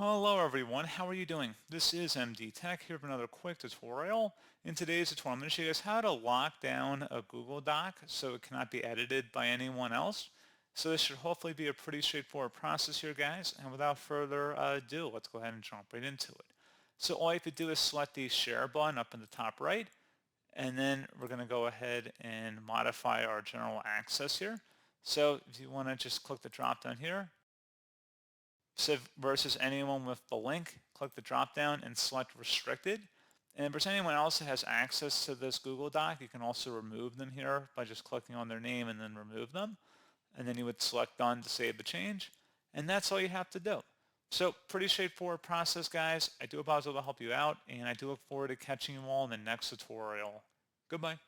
Hello everyone, how are you doing? This is MD Tech here with another quick tutorial. In today's tutorial, I'm going to show you guys how to lock down a Google Doc so it cannot be edited by anyone else. So this should hopefully be a pretty straightforward process here, guys. And without further ado, let's go ahead and jump right into it. So all you have to do is select the share button up in the top right, and then we're going to go ahead and modify our general access here. So if you want to just click the drop down here, so versus anyone with the link, click the drop down and select restricted. And versus anyone else that has access to this Google Doc, you can also remove them here by just clicking on their name and then remove them. And then you would select done to save the change. And that's all you have to do. So pretty straightforward process, guys. I do hope I was able to help you out, and I do look forward to catching you all in the next tutorial. Goodbye.